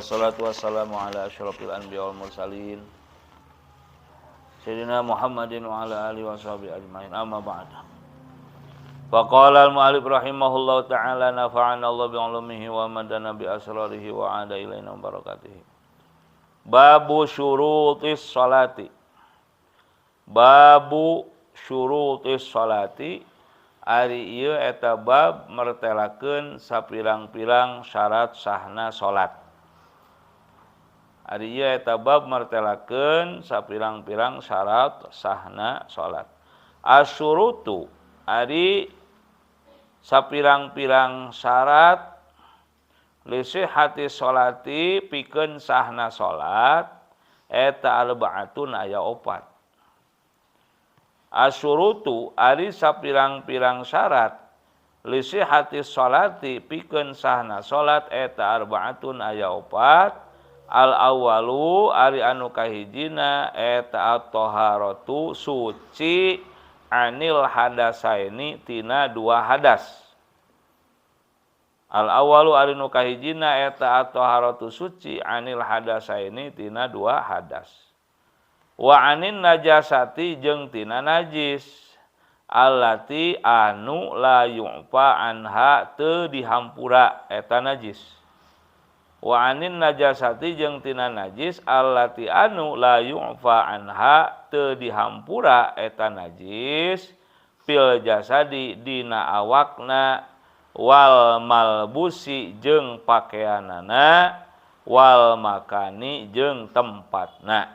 wassalatu wassalamu ala asyrafil anbiya wal mursalin Sayyidina Muhammadin wa ala alihi washabihi ajmain, amma ba'd. Faqala al-mu'allif rahimahullahu ta'ala nafa'ana Allah bi'ulumihi wa madana bi asrarihi wa ada ilaina barakatihi. Babu syurutis salati. Babu syurutis salati. Ari ieu eta bab mertelakeun sapirang-pirang syarat sahna salat. Ari ieu eta bab mertelakeun sapirang-pirang syarat sahna salat. Asyurutu ari sapirang-pirang syarat lisihati sholati pikeun sahna salat eta arba'atun aya 4. Asyurutu ari sapirang-pirang syarat lisihati sholati pikeun sahna salat eta arba'atun aya 4. Al awalu ari anu kahijina eta at-taharatu suci anil hadasaini tina 2 hadas. Al awalu ari nu kahijina eta at-taharatu suci anil hadasaini tina 2 hadas. Wa anin najasati jeung tina najis allati anu la yu'fa anha teu dihampura eta najis. Wa anin najasati jeung tina najis allati anu la yu'fa anha teu dihampura eta najis fil jasadi dina awakna wal malbusi jeung pakaianana wal makani jeung tempatna.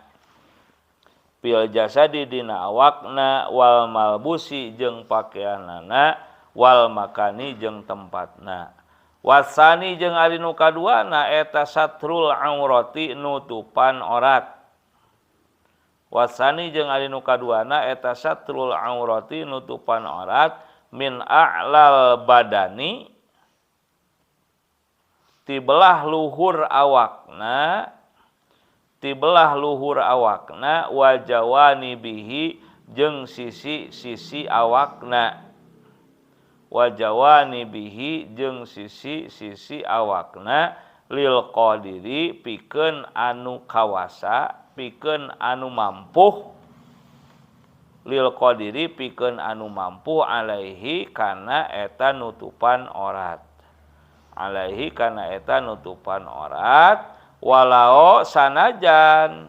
Fil jasadi dina awakna wal malbusi jeung pakaianana wal makani jeung tempatna. Wasani jeung ari nu kaduana eta satrul aurati nutupan aurat. Wasani jeung ari nu kaduana eta satrul aurati nutupan aurat min a'lal badani tibelah luhur awakna wajawani bihi jeung sisi-sisi awakna. Wajawani bihi jeung sisi-sisi awakna lil qadiri pikeun anu kawasa pikeun anu mampuh lil qadiri pikeun anu mampuh alaihi kana eta nutupan aurat. Alaihi kana eta nutupan aurat walau sanajan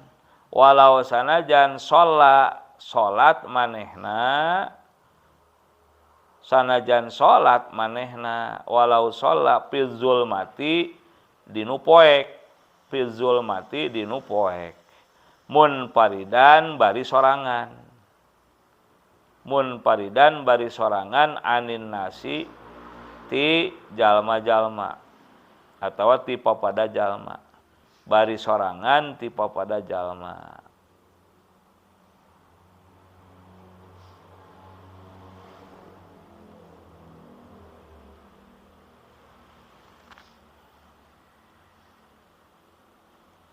salat manehna sanajan salat manehna walau sholat fil zulmati dinu poek munfaridan bari sorangan anin nasi ti jalma-jalma atawa ti papada jalma bari sorangan ti papada jalma.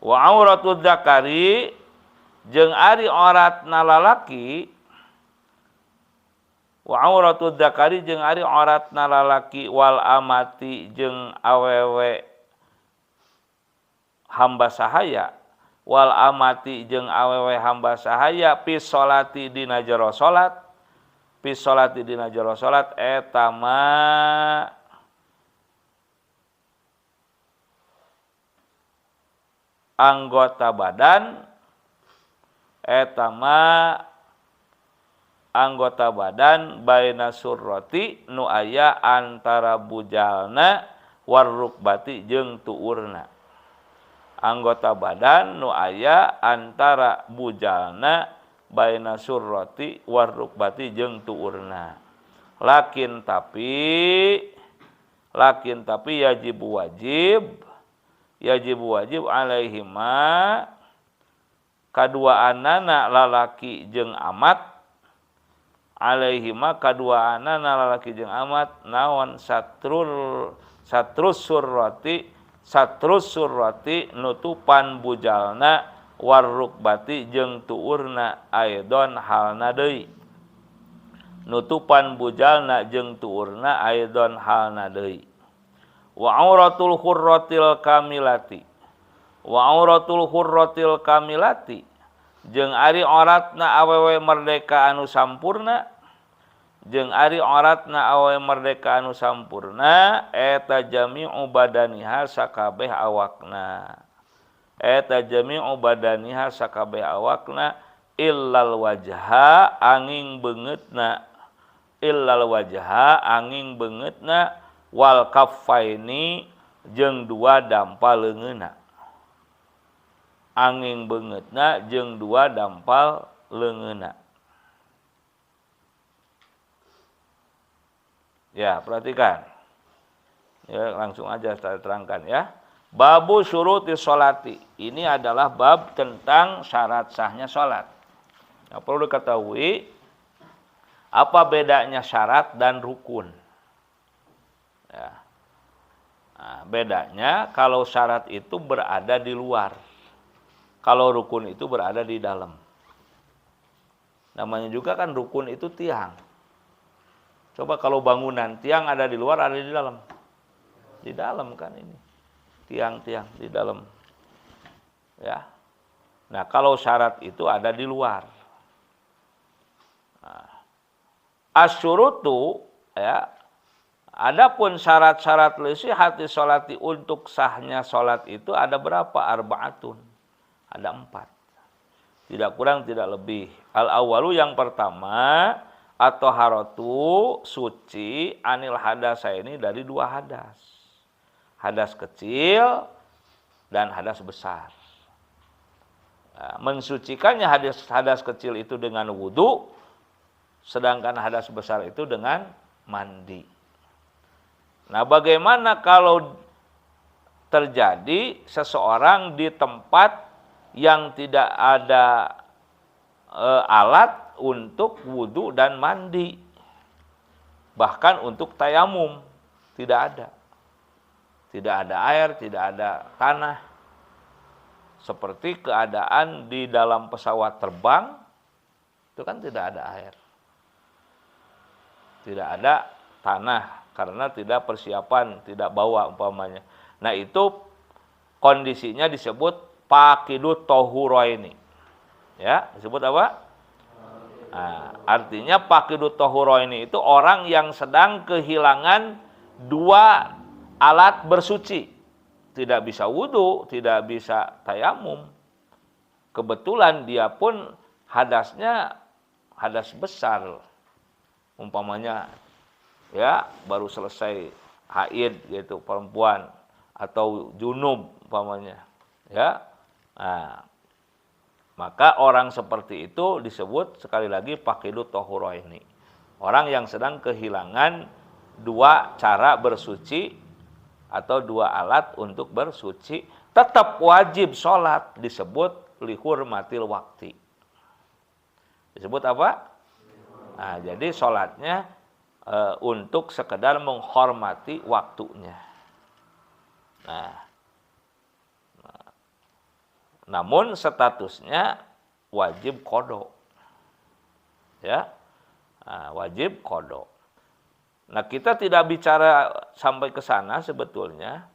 Wa auratud dzakari jeung ari auratna lalaki wal amati jeung awewe hamba sahaya pis sholati dina jero salat eta ma anggota badan baina surrati nu aya antara bujalna war rukbati jeung tuurna. Anggota badan nu aya antara bujalna baina surrati war rukbati jeung tuurna. Lakin tapi yajibu wajib alaihima kaduaanana lalaki jeung amat naon satrus surrati nutupan bujalna war rukbati jeung tuurna aidon halna deui. Nutupan bujalna jeung tuurna aidon halna deui. Wa auratul hurratil kamilati Wa auratul hurratil kamilati jeung ari auratna awewe merdeka anu sampurna, jeung ari auratna awewe merdeka anu sampurna eta jami'u badaniha sakabeh awakna. Eta jami'u badaniha sakabeh awakna illal wajha angin beungeutna, illal wajha angin beungeutna wal kaffaini jeung dua dampal leungeunna. Angin beungeutna jeung dua dampal leungeunna. Ya, perhatikan. Ya, langsung aja saya terangkan ya. Babu syuruti sholati. Ini adalah bab tentang syarat sahnya sholat. Nah, perlu diketahui apa bedanya syarat dan rukun. Ya. Nah, bedanya kalau syarat itu berada di luar. Kalau rukun itu berada di dalam. Namanya juga kan rukun itu tiang. Coba kalau bangunan, tiang ada di luar, ada di dalam. Di dalam kan ini. Tiang-tiang di dalam. Ya. Nah, kalau syarat itu ada di luar. Nah, asyurutu ya. Adapun syarat-syarat lisihati sholati untuk sahnya sholat itu ada berapa? Arba'atun. Ada 4. Tidak kurang, tidak lebih. Al-awwalu yang pertama, atau haratu suci anil hadasa ini dari 2 hadas. Hadas kecil dan hadas besar. Nah, mensucikannya hadas kecil itu dengan wudu, sedangkan hadas besar itu dengan mandi. Nah, bagaimana kalau terjadi seseorang di tempat yang tidak ada alat untuk wudu dan mandi, bahkan untuk tayamum tidak ada air, tidak ada tanah, seperti keadaan di dalam pesawat terbang itu kan tidak ada air, tidak ada tanah karena tidak persiapan, tidak bawa umpamanya. Nah, itu kondisinya disebut Pakidut tohuraini. Ya, disebut apa? Nah, artinya pakidut tohuraini itu orang yang sedang kehilangan 2 alat bersuci. Tidak bisa wudu, tidak bisa tayamum. Kebetulan dia pun hadasnya hadas besar. Umpamanya ya, baru selesai haid gitu perempuan atau junub umpamanya. Ya. Nah, maka orang seperti itu disebut sekali lagi pakidut tohuraini. Orang yang sedang kehilangan 2 cara bersuci atau 2 alat untuk bersuci, tetap wajib sholat, disebut lihurmatil wakti. Disebut apa? Nah, jadi sholatnya untuk sekedar menghormati waktunya. Nah, namun statusnya wajib qada. Ya. Nah, wajib qada. Nah, kita tidak bicara sampai ke sana sebetulnya,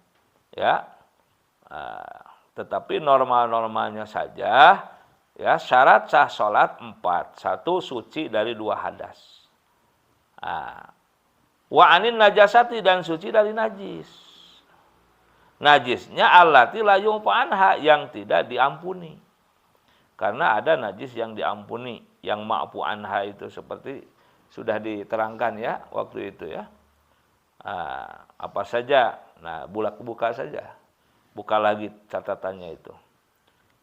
ya. Tetapi normal-normalnya saja, ya, syarat sah salat 4. 1, suci dari 2 hadas. Wa anin najasati, dan suci dari najis. Najisnya allati la yu'fa anha, yang tidak diampuni. Karena ada najis yang diampuni, yang ma'fu anha itu seperti sudah diterangkan ya waktu itu ya. Apa saja? Nah, buka saja. Buka lagi catatannya itu.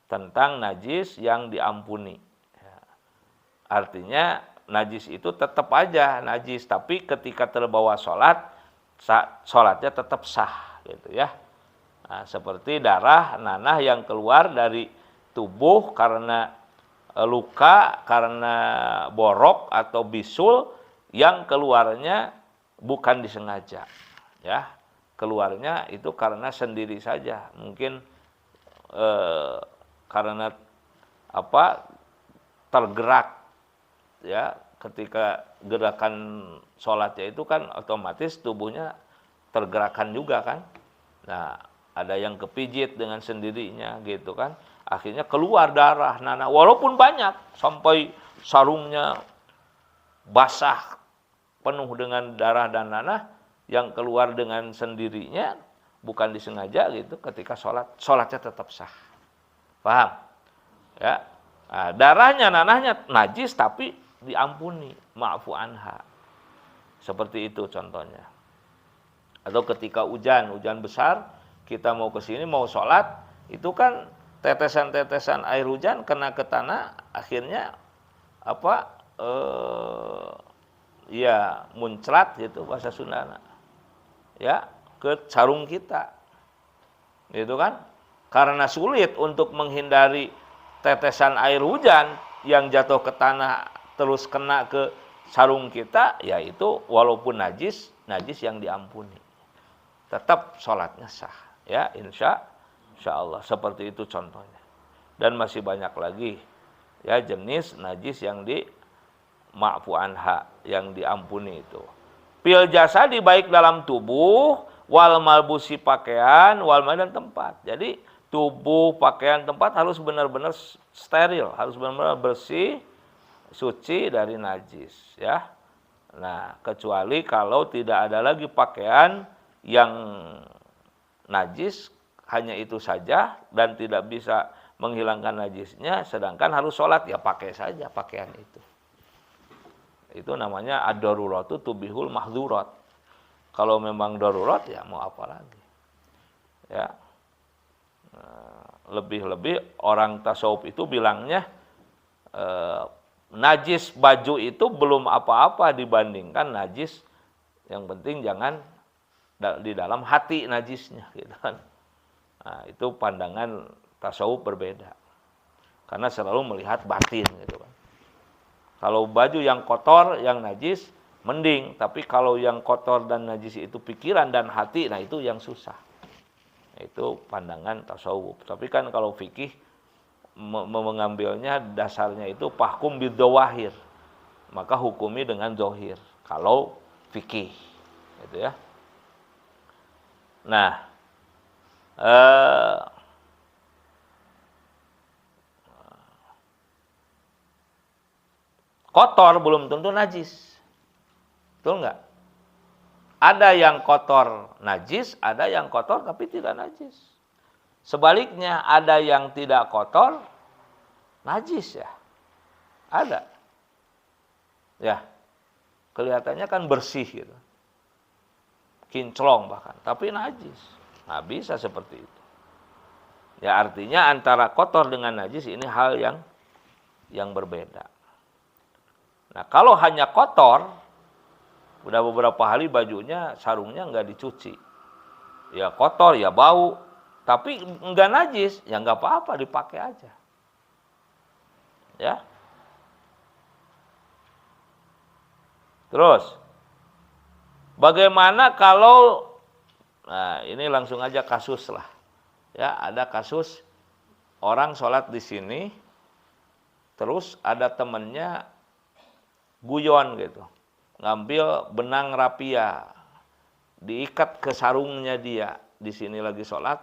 Tentang najis yang diampuni. Artinya najis itu tetap aja najis, tapi ketika terbawa sholatnya tetap sah gitu ya. Nah, seperti darah, nanah yang keluar dari tubuh karena luka, karena borok atau bisul, yang keluarnya bukan disengaja, ya, keluarnya itu karena sendiri saja, mungkin karena tergerak, ya, ketika gerakan sholatnya itu kan otomatis tubuhnya tergerakkan juga kan. Nah, ada yang kepijit dengan sendirinya gitu kan. Akhirnya keluar darah, nanah, walaupun banyak sampai sarungnya basah penuh dengan darah dan nanah yang keluar dengan sendirinya, bukan disengaja gitu. Ketika sholatnya tetap sah. Paham? Ya. Nah, darahnya, nanahnya najis tapi diampuni, ma'fu anha. Seperti itu contohnya. Atau ketika hujan besar, kita mau ke sini mau sholat, itu kan tetesan-tetesan air hujan kena ke tanah, akhirnya ya muncrat gitu bahasa Sundana. Ya, ke sarung kita. Gitu kan? Karena sulit untuk menghindari tetesan air hujan yang jatuh ke tanah terus kena ke sarung kita, yaitu walaupun najis yang diampuni. Tetap sholatnya sah. Ya, insya Allah seperti itu contohnya. Dan masih banyak lagi ya jenis najis yang di ma'fu anha, yang diampuni itu. Fil jasadi, baik dalam tubuh, wal malbusi, pakaian, wal dan tempat. Jadi tubuh, pakaian, tempat harus benar-benar steril, harus benar-benar bersih, suci dari najis ya. Nah, kecuali kalau tidak ada lagi pakaian yang najis, hanya itu saja dan tidak bisa menghilangkan najisnya, sedangkan harus sholat, ya pakai saja pakaian itu. Itu namanya ad-daruratu tubihul mahdurat. Kalau memang darurat, ya mau apa lagi. Ya. Lebih-lebih orang tasawuf itu bilangnya najis baju itu belum apa-apa dibandingkan najis, yang penting jangan di dalam hati najisnya gitu kan. Nah, itu pandangan tasawuf berbeda. Karena selalu melihat batin gitu kan. Kalau baju yang kotor, yang najis mending, tapi kalau yang kotor dan najis itu pikiran dan hati, nah itu yang susah. Itu pandangan tasawuf. Tapi kan kalau fikih mengambilnya dasarnya itu fahkum bidzawahir. Maka hukumi dengan zahir. Kalau fikih gitu ya. Nah, kotor belum tentu najis. Betul enggak? Ada yang kotor najis, ada yang kotor tapi tidak najis. Sebaliknya, ada yang tidak kotor najis ya. Ada. Ya. Kelihatannya kan bersih gitu. Kinclong bahkan, tapi najis. Nah, bisa seperti itu. Ya, artinya antara kotor dengan najis ini hal yang berbeda. Nah, kalau hanya kotor, udah beberapa hari bajunya, sarungnya nggak dicuci. Ya kotor, ya bau. Tapi nggak najis, ya nggak apa-apa, dipakai aja. Ya. Terus, bagaimana kalau, nah ini langsung aja kasus lah. Ya, ada kasus orang sholat di sini, terus ada temennya guyon gitu. Ngambil benang rapia, diikat ke sarungnya dia. Di sini lagi sholat,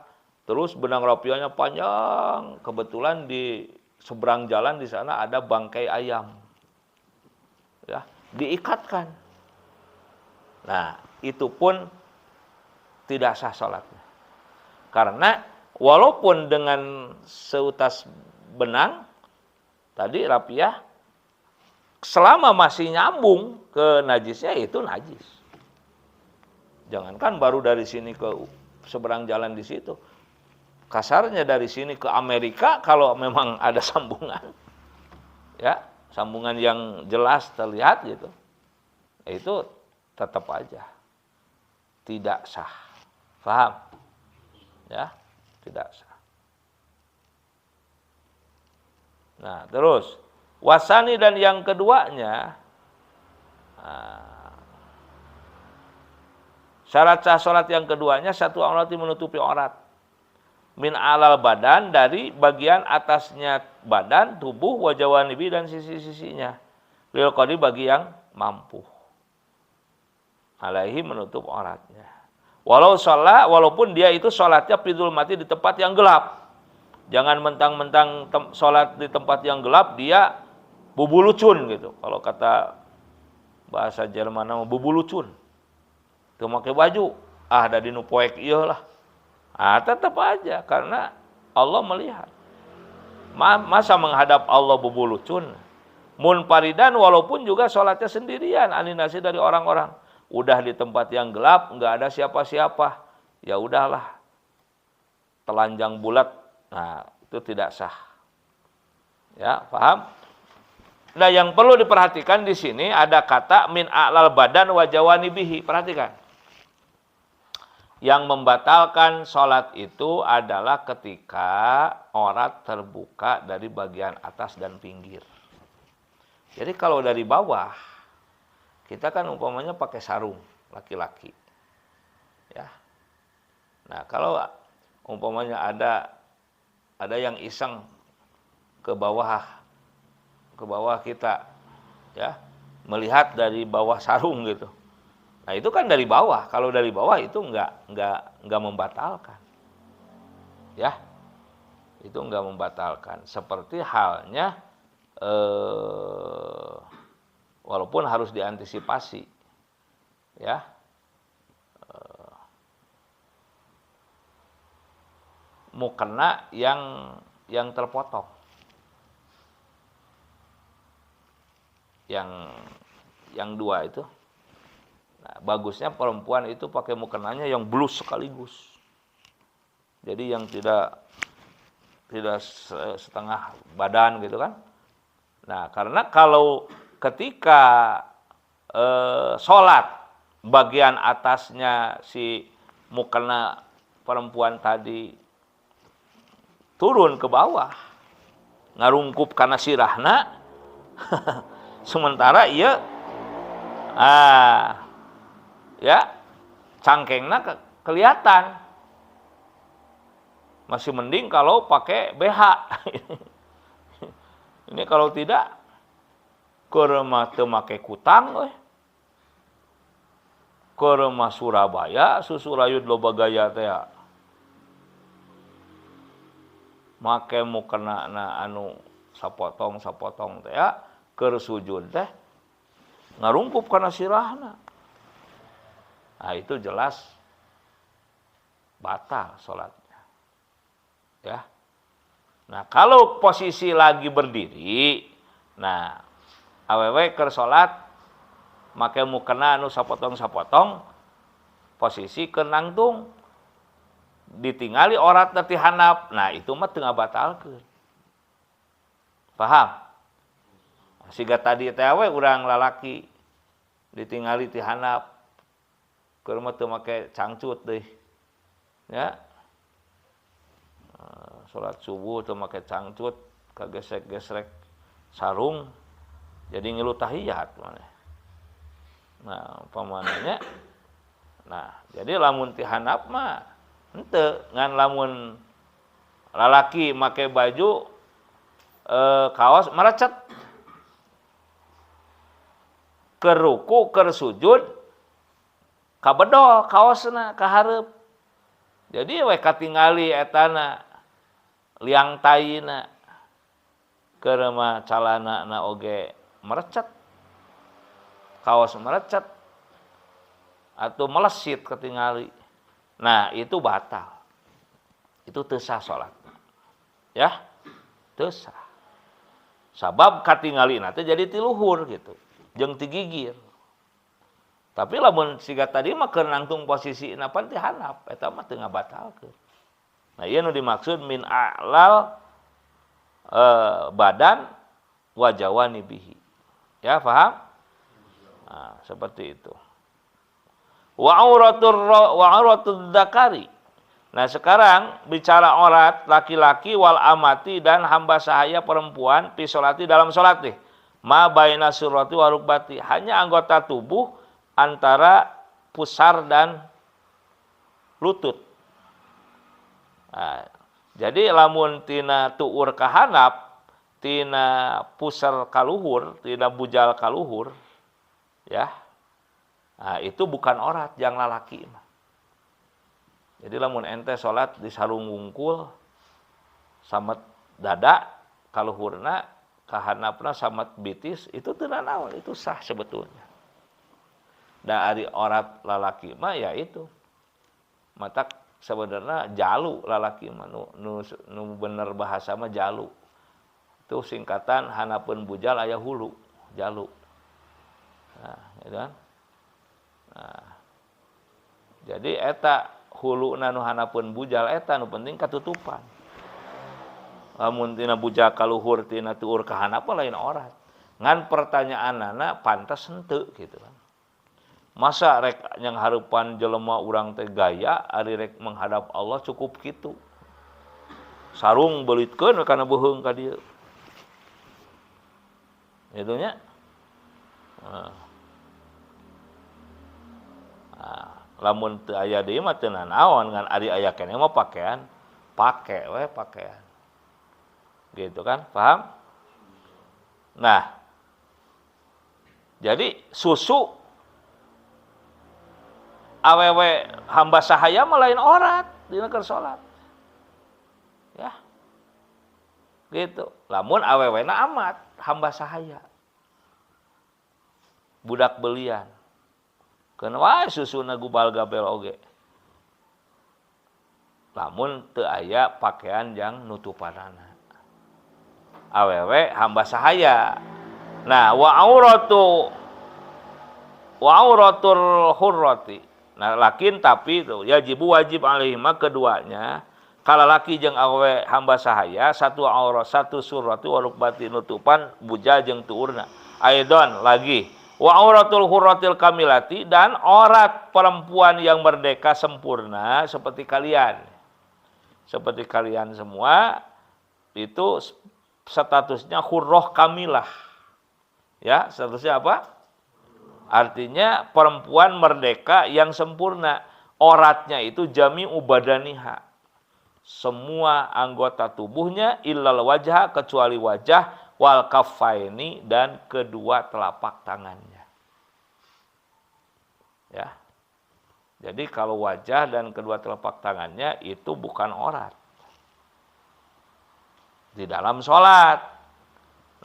terus benang rapianya panjang. Kebetulan di seberang jalan di sana ada bangkai ayam. Ya, diikatkan. Nah, itu pun tidak sah sholatnya. Karena walaupun dengan seutas benang, tadi rapiah, selama masih nyambung ke najisnya, itu najis. Jangankan baru dari sini ke seberang jalan di situ. Kasarnya dari sini ke Amerika, kalau memang ada sambungan. Ya, sambungan yang jelas terlihat gitu. Itu tetap aja tidak sah. Paham? Ya, tidak sah. Nah, terus wasani, dan yang keduanya, syarat sah sholat yang keduanya, satu aurati, menutupi aurat. Min alal badan, dari bagian atasnya badan, tubuh, wajah wanibi, dan sisi-sisinya. Lil qadi, bagi yang mampu. Alaihi, menutup auratnya. Walaupun dia itu sholatnya fidul mati di tempat yang gelap. Jangan mentang-mentang sholat di tempat yang gelap dia bubulucun gitu. Kalau kata bahasa Jerman nama bubulucun. Itu pakai baju. Ada di nu poek ieu lah. Tetap aja karena Allah melihat. Masa menghadap Allah bubulucun. Munfaridan walaupun juga sholatnya sendirian, aninasi dari orang-orang. Udah di tempat yang gelap, nggak ada siapa-siapa. Ya udahlah. Telanjang bulat. Nah, itu tidak sah. Ya, paham? Nah, yang perlu diperhatikan di sini ada kata min a'lal badan wa jawanibihi. Perhatikan. Yang membatalkan sholat itu adalah ketika aurat terbuka dari bagian atas dan pinggir. Jadi kalau dari bawah, kita kan umpamanya pakai sarung laki-laki. Ya. Nah, kalau umpamanya ada yang iseng ke bawah kita, ya, melihat dari bawah sarung gitu. Nah, itu kan dari bawah. Kalau dari bawah itu enggak membatalkan. Ya. Itu enggak membatalkan. Seperti halnya walaupun harus diantisipasi. Ya. Mukena yang terpotong. Yang dua itu. Nah, bagusnya perempuan itu pakai mukenanya yang blus sekaligus. Jadi yang tidak setengah badan gitu kan. Nah, karena kalau ketika sholat bagian atasnya si mukena perempuan tadi turun ke bawah, ngarungkup karena sirahna, sementara ia ya cangkengna kelihatan. Masih mending kalau pakai BH. Ini kalau tidak kurema teu make kutang kurema Surabaya susurayud loba gaya teh. Make mukena anu sapotong teh keur sujud teh ngarungkup kana sirahna. Nah, itu jelas batal salatnya. Ya. Nah, kalau posisi lagi berdiri, nah awewe keur salat make mukena anu sapotong-sapotong, posisi keur nangtung. Ditingali aurat ti handap. Nah, itu mah teu ngabatalkeun. Paham? Siga tadi teh we urang lalaki ditingali ti handap. Keur mah teu make cangcut deui. Ya. Salat subuh teu make cangcut, kagesrek-gesrek sarung jadi ngilu tahiyat maneh. Nah, pamananya. Nah, jadi lamun ti handap mah henteu ngan lamun lalaki make baju kaos merecet keur ruku keur sujud kabedol kaosna ka hareup. Jadi we katingali etana liang taina keur mah calanana oge merecet. Kaos merecet atau melesit katingali. Nah, itu batal. Itu teu sah salatna. Ya, teu sah. Sabab katingalina teh jadi ti luhur gitu, jeung ti gigir. Tapi lamun siga tadi mah keur nangtung posisina pan ti handap, eta mah teu ngabatalkeun. Nah, ieu nu dimaksud min a'lal badan wa jawanibihi. Ya, paham? Nah, seperti itu. Wa auratul dzakari. Nah, sekarang bicara aurat laki-laki wal amati dan hamba sahaya perempuan fi sholati dalam salat nih. Ma baina surrati wa rukbati, hanya anggota tubuh antara pusar dan lutut. Nah, jadi lamun tina tuur ka handap, tina pusar ka luhur, tina bujal ka luhur, ya. Nah, itu bukan aurat yang lalaki. Jadi lamun ente salat di sarung wungkul samet dada kaluhurna kahanapna samet bitis itu teu naon, itu sah sebetulnya. Da ari orat lalaki mah ya itu. Matak sebenarnya jalu lalaki mah nu bener bahasa mah jalu. Itu singkatan hanapeun bujal aya hulu, jalu. Nah, gitu kan? Nah. Jadi eta huluna nu hanapeun bujal eta nu penting katutupan. Lamun tina bujal kaluhur tina tuur ka handap lain orat. Ngan pertanyaanana pantas henteu gitu kan. Masa rek yang harupan jelema urang teh gaya ari rek menghadap Allah cukup kitu. Sarung beulitkeun kana beuheung ka dieu. Itu nya. Lamun teu aya deui mah teu nanaon ngan ari aya keneh mah pakaian, pake we pakaian. Gitu kan? Paham? Nah. Jadi susu awewe hamba sahaya mah lain orat dina keur salat. Ya. Gitu. Lamun awewena amat hamba sahaya. Budak belian. Keun wae susuna gubal gabel oge. Lamun teu aya pakaian yang nutupanana. Awewe hamba sahaya. Nah, wa auratul hurrati. Nah, lakin tapi itu wajib alaihima keduanya kala laki jeung awewe hamba sahaya satu aurat satu surati waluk bati nutupan bujal jeung tuurna. Aidon lagi wa auratul hurratil kamilati dan aurat perempuan yang merdeka sempurna seperti kalian. Seperti kalian semua itu statusnya hurrah kamilah. Ya, statusnya apa? Artinya perempuan merdeka yang sempurna. Auratnya itu jami'u badaniha. Semua anggota tubuhnya illal wajah kecuali wajah wal kaffaini dan kedua telapak tangannya. Ya. Jadi kalau wajah dan kedua telapak tangannya itu bukan aurat. Di dalam sholat.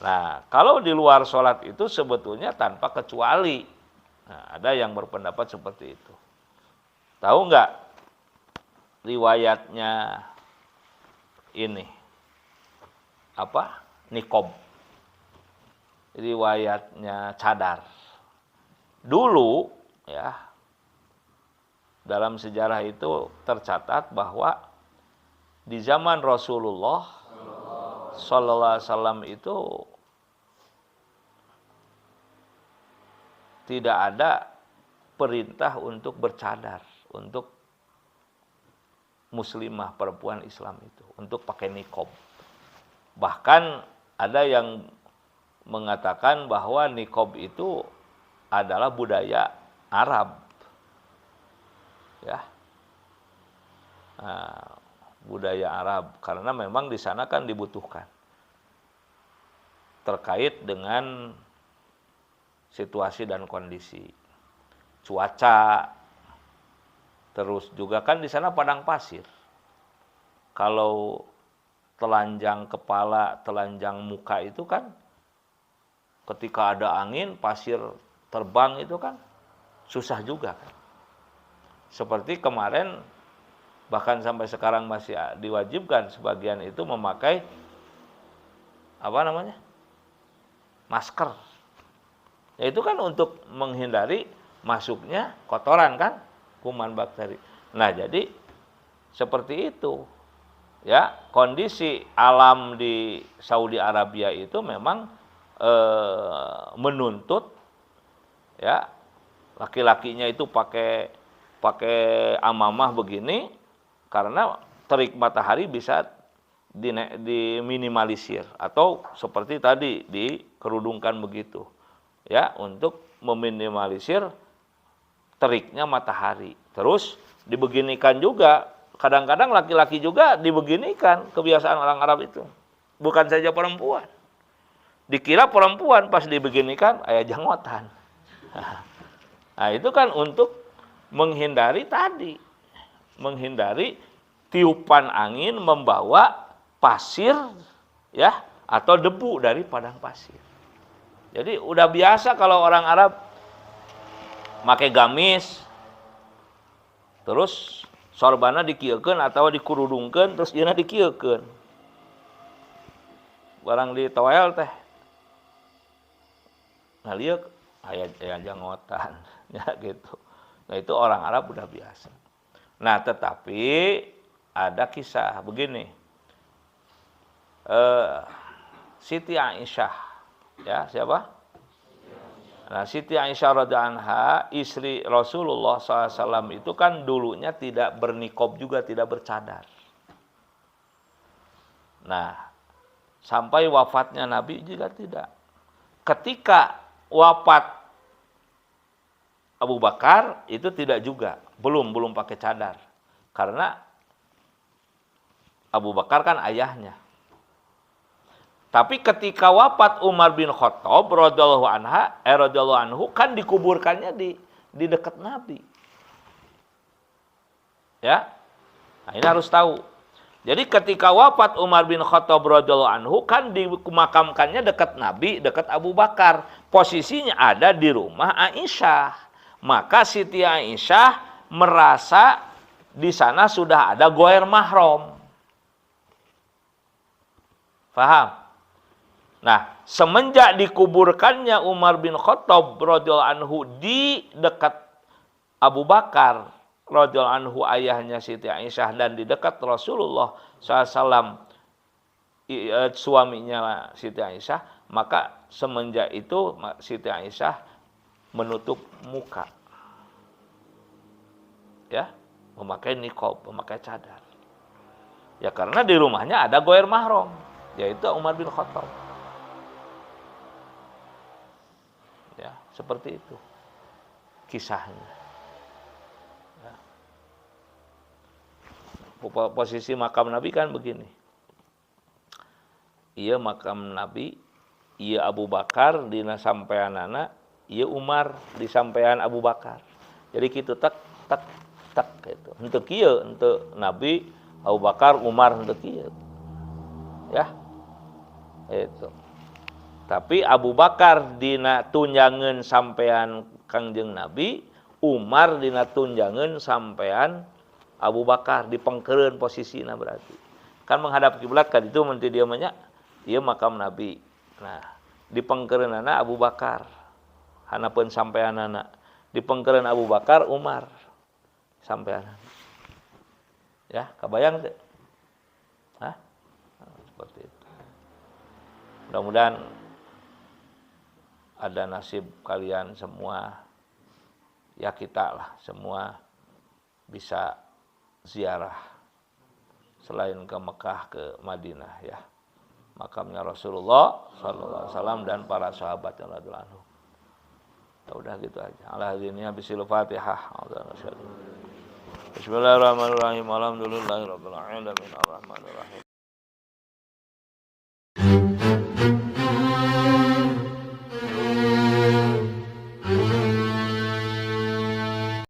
Nah, kalau di luar sholat itu sebetulnya tanpa kecuali. Nah, ada yang berpendapat seperti itu. Tahu nggak riwayatnya ini? Apa? Niqab. Riwayatnya cadar. Dulu, ya, dalam sejarah itu tercatat bahwa di zaman Rasulullah Sallallahu Alaihi Wasallam itu tidak ada perintah untuk bercadar untuk muslimah perempuan Islam itu untuk pakai niqab. Bahkan ada yang mengatakan bahwa niqab itu adalah budaya Arab. Ya. Nah, budaya Arab karena memang di sana kan dibutuhkan terkait dengan situasi dan kondisi cuaca, terus juga kan di sana padang pasir. Kalau telanjang kepala, telanjang muka itu kan ketika ada angin pasir terbang itu kan susah juga kan. Seperti kemarin bahkan sampai sekarang masih diwajibkan sebagian itu memakai apa namanya? Masker. Ya itu kan untuk menghindari masuknya kotoran kan, kuman bakteri. Nah, jadi seperti itu. Ya, kondisi alam di Saudi Arabia itu memang menuntut ya laki-lakinya itu pakai amamah begini karena terik matahari bisa diminimalisir atau seperti tadi dikerudungkan begitu ya untuk meminimalisir teriknya matahari. Terus dibeginikan juga kadang-kadang laki-laki juga dibeginikan kebiasaan orang Arab itu bukan saja perempuan. Dikira perempuan pas dibeginikan aya janggotan. Nah itu kan untuk menghindari tadi menghindari tiupan angin membawa pasir ya atau debu dari padang pasir. Jadi udah biasa kalau orang Arab pakai gamis terus sorbana dikieukeun atau dikurudungkeun terus yeuna dikieukeun. Barang di toel teh ngalieu aya janggotan ya gitu. Nah itu orang Arab udah biasa. Nah tetapi ada kisah begini. Siti Aisyah ya siapa? Nah Siti Aisyah radhiyallahu anha istri Rasulullah SAW itu kan dulunya tidak bernikob juga, tidak bercadar. Nah sampai wafatnya Nabi juga tidak. Ketika wafat Abu Bakar itu tidak juga, belum pakai cadar. Karena Abu Bakar kan ayahnya. Tapi ketika wafat Umar bin Khattab radhiyallahu anhu kan dikuburkannya di dekat Nabi. Ya. Nah, ini harus tahu. Jadi ketika wafat Umar bin Khattab radhiyallahu anhu kan dimakamkannya dekat Nabi, dekat Abu Bakar. Posisinya ada di rumah Aisyah. Maka Siti Aisyah merasa di sana sudah ada goer mahram. Faham? Nah, semenjak dikuburkannya Umar bin Khattab radhiyallahu anhu di dekat Abu Bakar radhiyallahu anhu ayahnya Siti Aisyah dan di dekat Rasulullah SAW suaminya Siti Aisyah, maka semenjak itu Siti Aisyah menutup muka. Ya, memakai niqab, memakai cadar. Ya karena di rumahnya ada goer mahram, yaitu Umar bin Khattab. Ya, seperti itu kisahnya. Ya. Posisi makam Nabi kan begini. Iya makam Nabi, iya Abu Bakar dina sampeanana, iya Umar di sampean Abu Bakar. Jadi gitu tak gitu. Henteu kieu, henteu Nabi, Abu Bakar, Umar henteu kieu. Ya. Itu. Tapi Abu Bakar dina tunjangan sampean Kangjeng Nabi, Umar dina tunjangan sampean Abu Bakar, dipengkeureun posisina berarti. Kan menghadap kiblat kan itu menti dia banyak, ieu makam Nabi. Nah, dipengkeureunana Abu Bakar. Hanapeun sampeanana. Dipengkeureun Abu Bakar, Umar sampeanana. Ya, kabayang teh? Hah? Seperti itu. Mudah-mudahan ada nasib kalian semua, ya kita lah semua bisa ziarah selain ke Mekah ke Madinah ya, makamnya Rasulullah SAW dan para sahabat yang radhiyallahu anhu. Udah gitu aja. Alhamdulillah bisil Fatihah. Bismillahirrahmanirrahim. Alhamdulillahirabbil alamin arrahmanirrahim.